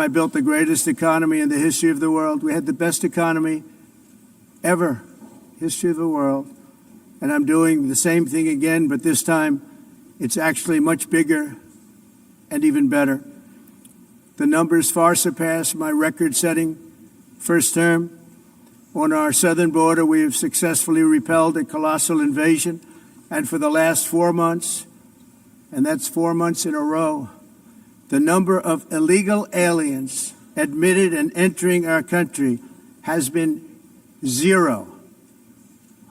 I built the greatest economy in the history of the world. We had the best economy ever, history of the world. And I'm doing the same thing again, but this time it's actually much bigger and even better. The numbers far surpass my record-setting first term. On our southern border, we have successfully repelled a colossal invasion. And for the last 4 months, and that's 4 months in a row, the number of illegal aliens admitted and entering our country has been 0.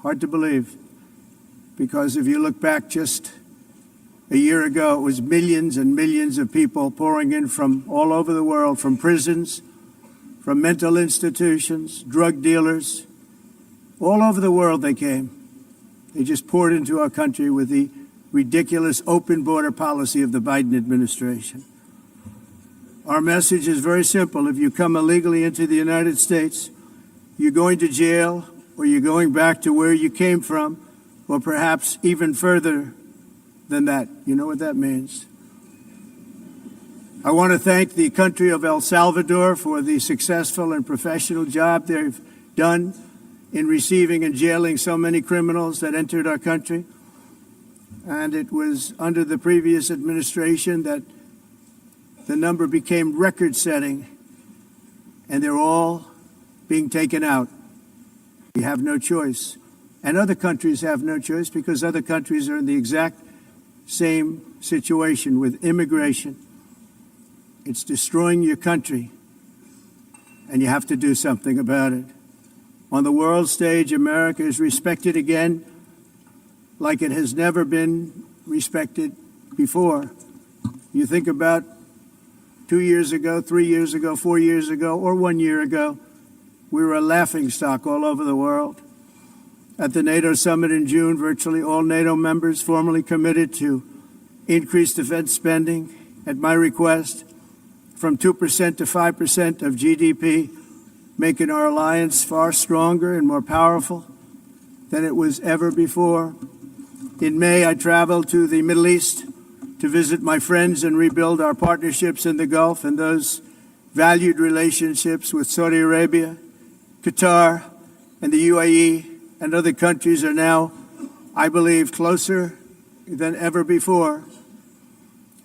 Hard to believe, because if you look back just a year ago, it was millions and millions of people pouring in from all over the world, from prisons, from mental institutions, drug dealers. All over the world they came. They just poured into our country with the ridiculous open border policy of the Biden administration. Our message is very simple. If you come illegally into the United States, you're going to jail, or you're going back to where you came from, or perhaps even further than that. You know what that means. I want to thank the country of El Salvador for the successful and professional job they've done in receiving and jailing so many criminals that entered our country. And it was under the previous administration that the number became record-setting, and they're all being taken out. We have no choice. And other countries have no choice, because other countries are in the exact same situation with immigration. It's destroying your country, and you have to do something about it. On the world stage, America is respected again like it has never been respected before. You think about 2 years ago, 3 years ago, 4 years ago, or 1 year ago, we were a laughingstock all over the world. At the NATO summit in June, virtually all NATO members formally committed to increase defense spending at my request from 2% to 5% of GDP, making our alliance far stronger and more powerful than it was ever before. In May, I traveled to the Middle East to visit my friends and rebuild our partnerships in the Gulf and those valued relationships with Saudi Arabia, Qatar, and the UAE, and other countries are now, I believe, closer than ever before.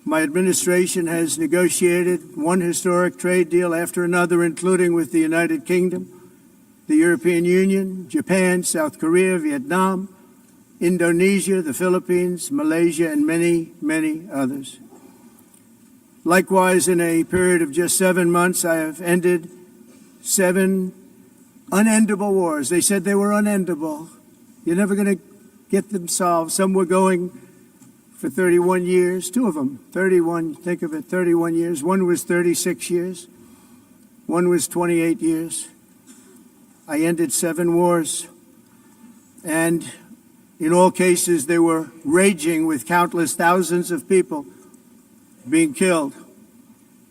My administration has negotiated one historic trade deal after another, including with the United Kingdom, the European Union, Japan, South Korea, Vietnam, Indonesia, the Philippines, Malaysia, and many, many others. Likewise, in a period of just 7 months, I have ended 7 unendable wars. They said they were unendable. You're never going to get them solved. Some were going for 31 years, 2 of them, 31, think of it, 31 years. One was 36 years. One was 28 years. I ended 7 wars. And in all cases, they were raging with countless thousands of people being killed.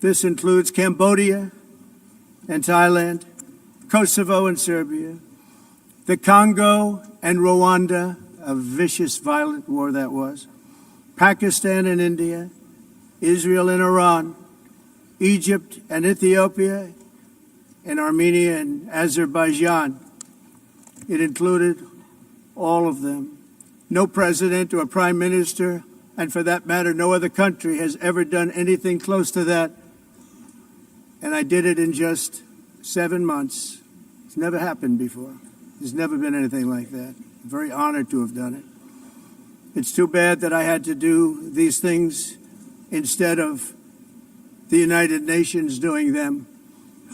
This includes Cambodia and Thailand, Kosovo and Serbia, the Congo and Rwanda, a vicious, violent war that was, Pakistan and India, Israel and Iran, Egypt and Ethiopia, and Armenia and Azerbaijan. It included all of them. No president or prime minister, and for that matter, no other country has ever done anything close to that. And I did it in just 7 months. It's never happened before. There's never been anything like that. I'm very honored to have done it. It's too bad that I had to do these things instead of the United Nations doing them.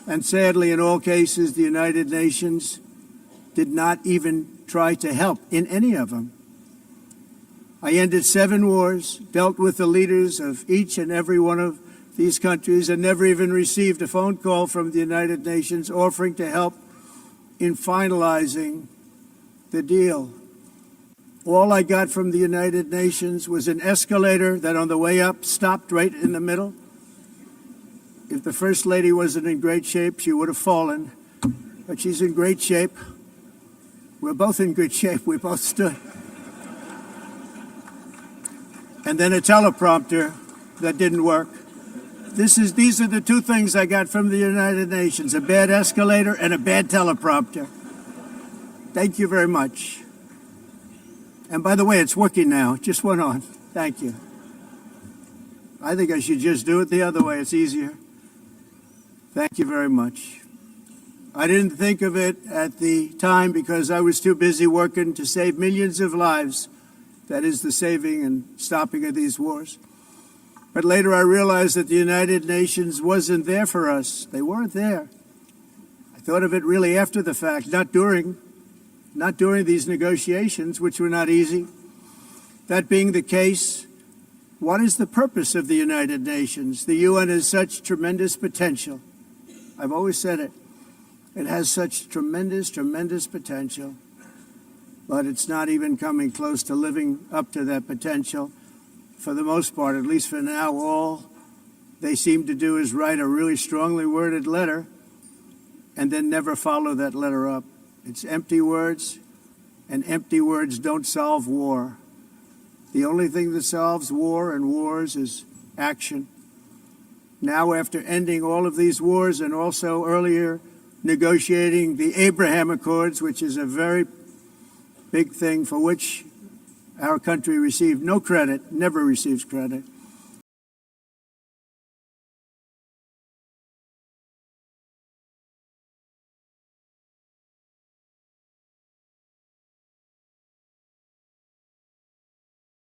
And sadly, in all cases, the United Nations did not even try to help in any of them. I ended 7 wars, dealt with the leaders of each and every one of these countries, and never even received a phone call from the United Nations offering to help in finalizing the deal. All I got from the United Nations was an escalator that on the way up stopped right in the middle. If the First Lady wasn't in great shape, she would have fallen. But she's in great shape. We're both in good shape. We both stood. And then a teleprompter that didn't work. These are the two things I got from the United Nations, a bad escalator and a bad teleprompter. Thank you very much. And by the way, it's working now. It just went on. Thank you. I think I should just do it the other way. It's easier. Thank you very much. I didn't think of it at the time because I was too busy working to save millions of lives. That is the saving and stopping of these wars. But later I realized that the United Nations wasn't there for us. They weren't there. I thought of it really after the fact, not during these negotiations, which were not easy. That being the case, what is the purpose of the United Nations? The UN has such tremendous potential. I've always said it. It has such tremendous, tremendous potential, but it's not even coming close to living up to that potential. For the most part, at least for now, all they seem to do is write a really strongly worded letter and then never follow that letter up. It's empty words, and empty words don't solve war. The only thing that solves war and wars is action. Now, after ending all of these wars and also earlier negotiating the Abraham Accords, which is a very big thing for which our country received no credit, never receives credit,